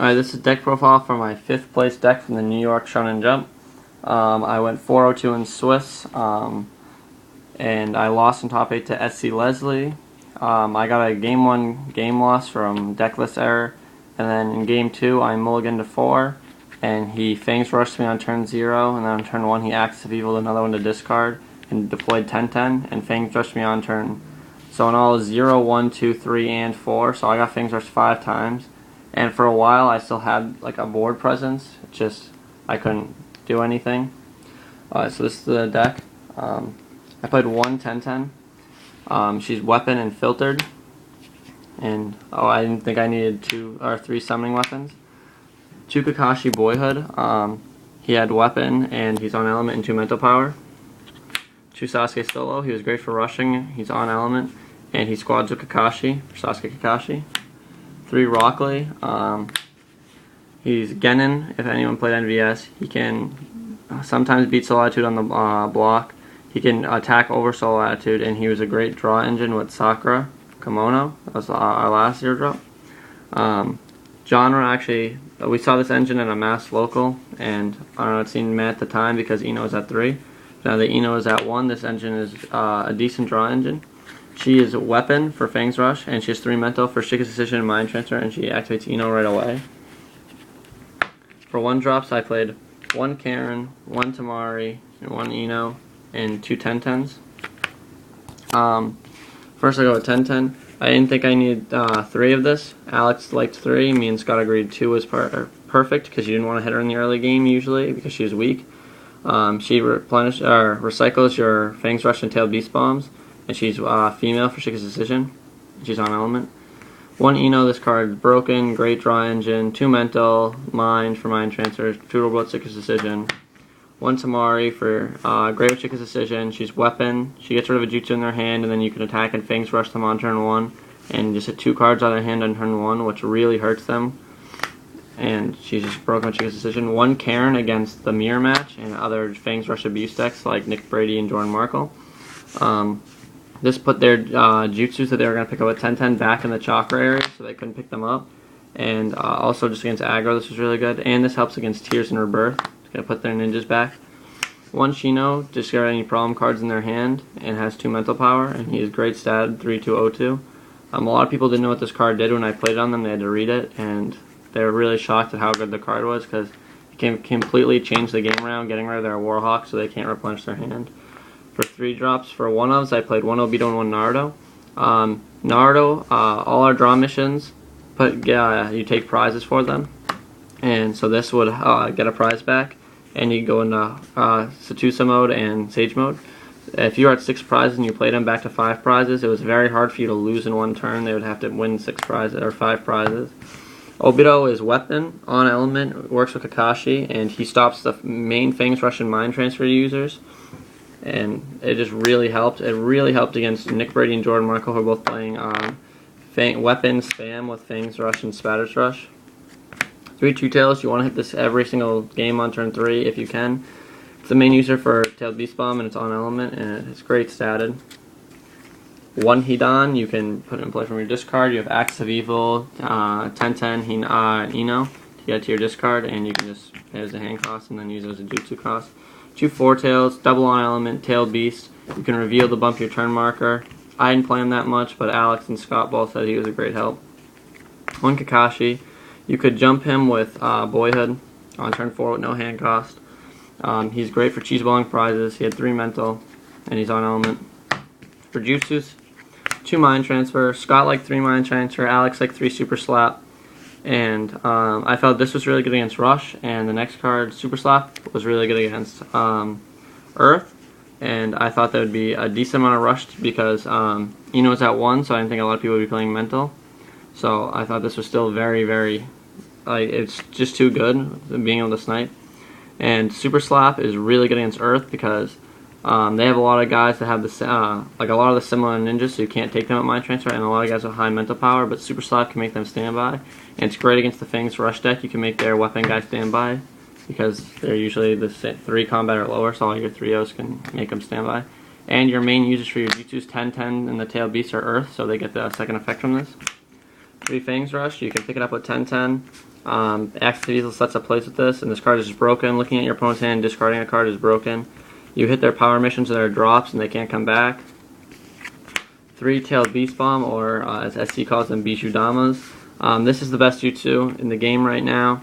Alright, this is deck profile for my 5th place deck from the New York Shonen Jump. I went 402 in Swiss, and I lost in top 8 to SC Leslie. I got a game 1 game loss from deck list error, and then in game 2 I mulliganed to 4, and he Fangs rushed me on turn 0, and then on turn 1 he Axis of Evil another one to discard, and deployed 10-10, and Fangs rushed me on turn. So in all 0, 1, 2, 3, and 4, so I got Fangs rushed 5 times. And for a while I still had like a board presence, just I couldn't do anything. So this is the deck. I played 1 10-10. She's weapon and filtered. And I didn't think I needed 2 or 3 summoning weapons. 2 Kakashi Boyhood. He had weapon and he's on element and 2 mental power. 2 Sasuke Solo. He was great for rushing. He's on element and he squads with Kakashi for Sasuke Kakashi. 3 Rockley. He's Genin. If anyone played NVS, he can sometimes beat Soul Attitude on the block. He can attack over Soul Attitude, and he was a great draw engine with Sakura Kimono. That was our last year drop. Genre, actually, we saw this engine in a mass local, and I don't know, it seemed meh at the time because Eno is at 3. Now that Eno is at 1, this engine is a decent draw engine. She is a weapon for Fang's Rush, and she has 3 mental for Shika's Decision and Mind Transfer, and she activates Eno right away. For 1 drops, I played 1 Karen, 1 Tamari, and 1 Eno, and 2 10-10s. First I go with 10-10. I didn't think I needed 3 of this. Alex liked 3. Me and Scott agreed 2 was perfect because you didn't want to hit her in the early game usually because she was weak. She recycles your Fang's Rush and Tailed Beast Bombs. And she's female for Shika's Decision. She's on element. 1 Eno, this card is broken, great draw engine, 2 mental, mind for mind transfer, 2 robot Shika's Decision. 1 Tamari for great with Shika's Decision. She's weapon. She gets rid of a jutsu in their hand, and then you can attack and Fangs Rush them on turn 1. And just hit 2 cards out of their hand on turn 1, which really hurts them. And she's just broken with Shika's Decision. 1 Karen against the mirror match and other Fangs Rush abuse decks like Nick Brady and Jordan Markle. This put their jutsus that they were going to pick up at 10-10 back in the chakra area, so they couldn't pick them up. And also just against aggro, this was really good. And this helps against Tears and Rebirth. It's going to put their ninjas back. 1 Shino, discard any problem cards in their hand, and has 2 mental power, and he is great stat, 3-2-0-2. A lot of people didn't know what this card did when I played it on them. They had to read it, and they were really shocked at how good the card was, because it can completely change the game around, getting rid of their Warhawk so they can't replenish their hand. For 3 drops for 1-ofs, I played 1 Obito and 1 Naruto. Naruto, all our draw missions, you take prizes for them. And so this would get a prize back. And you go into Satusa mode and Sage mode. If you were at 6 prizes and you played them back to 5 prizes, it was very hard for you to lose in 1 turn. They would have to win 6 prizes or 5 prizes. Obito is weapon, on element, works with Kakashi, and he stops the main Fangs Rush and Mind Transfer users. And it just really helped. It really helped against Nick Brady and Jordan Markle, who are both playing weapon spam with Fangs Rush and Spatters Rush. 3 Two Tails, you want to hit this every single game on turn 3 if you can. It's the main user for Tailed Beast Bomb, and it's on element, and it's great statted. 1 Hidan, you can put it in play from your discard. You have Axis of Evil, 10-10 Eno to get to your discard, and you can just pay as a hand cost and then use it as a jutsu cost. 2 Four Tails, double on element, Tailed Beast. You can reveal the bump your turn marker. I didn't play him that much, but Alex and Scott both said he was a great help. 1 Kakashi. You could jump him with Boyhood on turn 4 with no hand cost. He's great for cheeseballing prizes. He had 3 mental, and he's on element. For jutsus, 2 mind transfer. Scott liked 3 mind transfer. Alex liked 3 super slap. And I felt this was really good against Rush, and the next card, Super Slap, was really good against Earth. And I thought that would be a decent amount of Rush because Eno's at 1, so I didn't think a lot of people would be playing mental. So I thought this was still very, very, it's just too good, being able to snipe. And Super Slap is really good against Earth because they have a lot of guys that have like a lot of the similar ninjas, so you can't take them at Mind Transfer, and a lot of guys with high mental power, but Super Slap can make them standby. And it's great against the Fangs Rush deck. You can make their weapon guy standby because they're usually the 3 combat or lower, so all your 3-0s can make them standby. And your main users for your jutsus, 10-10 and the Tailed Beast, are Earth, so they get the second effect from this. 3 Fangs Rush, you can pick it up with 10-10. Access to Easel sets up plays with this, and this card is just broken. Looking at your opponent's hand, discarding a card is broken. You hit their power missions, so they're drops, and they can't come back. 3-tailed Beast Bomb, or as SC calls them, Bijou Damas. This is the best jutsu in the game right now.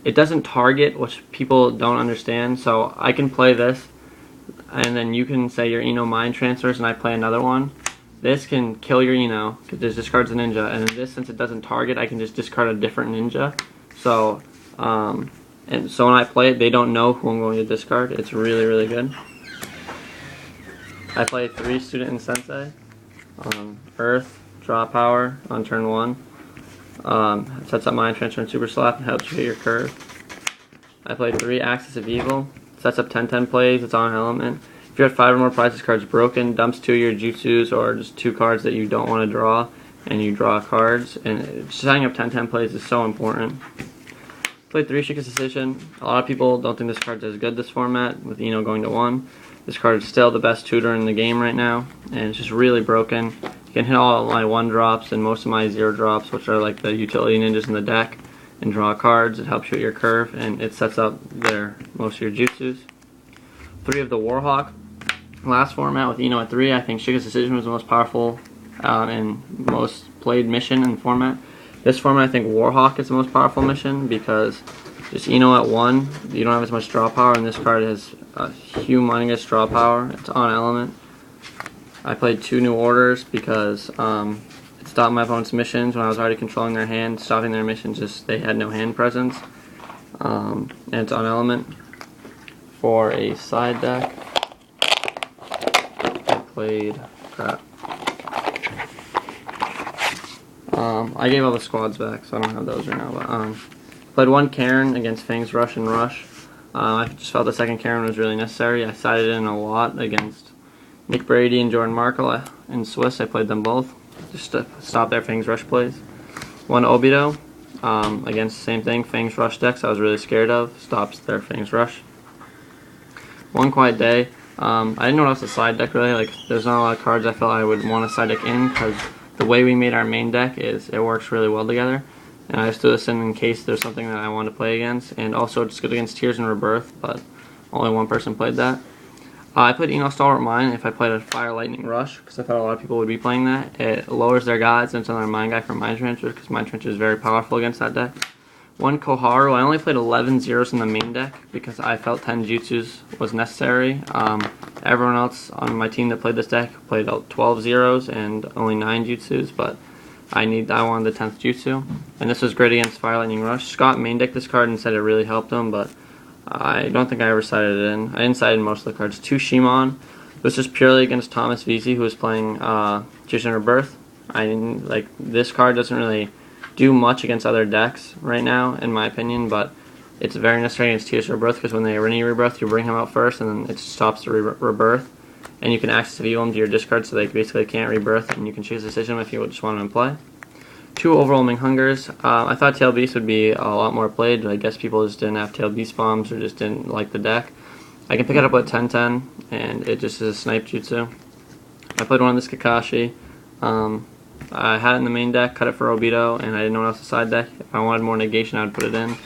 It doesn't target, which people don't understand, so I can play this, and then you can say your Ino mind transfers, and I play another one. This can kill your Ino, because this discards a ninja, and then this, since it doesn't target, I can just discard a different ninja. So, and so when I play it, they don't know who I'm going to discard. It's really, really good. I play 3 Student and Sensei. Earth, draw power on turn 1. Sets up Mind Transfer and Super Slap and helps you hit your curve. I play 3 Axis of Evil. Sets up 10-10 plays, it's on element. If you have 5 or more prizes cards broken, dumps 2 of your jutsus or just 2 cards that you don't want to draw, and you draw cards. And setting up 10-10 plays is so important. Play 3 Shika's Decision. A lot of people don't think this card's as good this format, with Ino going to 1. This card is still the best tutor in the game right now, and it's just really broken. You can hit all my 1-drops and most of my 0-drops, which are like the utility ninjas in the deck, and draw cards. It helps you hit your curve, and it sets up most of your jutsus. 3 of the Warhawk. Last format with Ino at 3, I think Shika's Decision was the most powerful and most played mission in the format. This format, I think Warhawk is the most powerful mission, because just Ino at 1, you don't have as much draw power, and this card has a humongous draw power. It's on element. I played 2 New Orders because it stopped my opponent's missions when I was already controlling their hand. Stopping their missions, just they had no hand presence. And it's on element. For a side deck, I played crap. I gave all the squads back, so I don't have those right now. But played 1 Karen against Fang's Rush and Rush. I just felt the second Karen was really necessary. I sided in a lot against Nick Brady and Jordan Markle in Swiss. I played them both just to stop their Fang's Rush plays. 1 Obito against the same thing, Fang's Rush decks I was really scared of. Stops their Fang's Rush. 1 Quiet Day. I didn't know what else to side deck really. Like, there's not a lot of cards I felt I would want to side deck in, because the way we made our main deck is it works really well together. And I just threw this in case there's something that I want to play against. And also it's good against Tears and Rebirth, but only 1 person played that. I played Eno Stalwart Mine if I played a Fire Lightning Rush, because I thought a lot of people would be playing that. It lowers their gods and it's another Mind Guy for Mind Transfer, because Mind Transfer is very powerful against that deck. 1 Koharu. I only played 11 zeros in the main deck because I felt 10 jutsus was necessary. Everyone else on my team that played this deck played 12 zeros and only 9 jutsus, but I wanted the 10th jutsu. And this was great against Fire Lightning Rush. Scott main decked this card and said it really helped him, but I don't think I ever sided it in. I didn't side in most of the cards. 2 Shimon. This is purely against Thomas Veazey, who was playing Tears and Rebirth. This card doesn't really do much against other decks right now, in my opinion, but it's very necessary against Tears and Rebirth, because when they Rennie Rebirth, you bring him out first, and then it stops the rebirth, and you can access Evil him to your discard, so they basically can't rebirth, and you can choose a decision if you just want him in play. 2 Overwhelming Hungers. I thought Tail Beast would be a lot more played, but I guess people just didn't have Tail Beast bombs or just didn't like the deck. I can pick it up with 10-10, and it just is a snipe jutsu. I played 1 of this Kakashi. I had it in the main deck, cut it for Obito, and I didn't know what else to side deck. If I wanted more negation, I would put it in.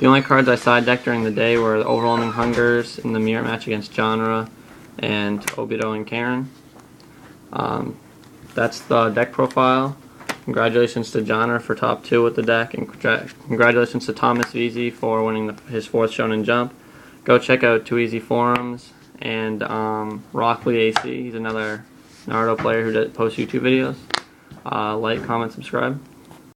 The only cards I side decked during the day were the Overwhelming Hungers in the mirror match against Genre and Obito and Karen. That's the deck profile. Congratulations to Genre for top 2 with the deck, and congratulations to Thomas Veazey for winning his 4th Shonen Jump. Go check out Too Easy Forums and Rockley AC. He's another Naruto player who posts YouTube videos. Like, comment, subscribe.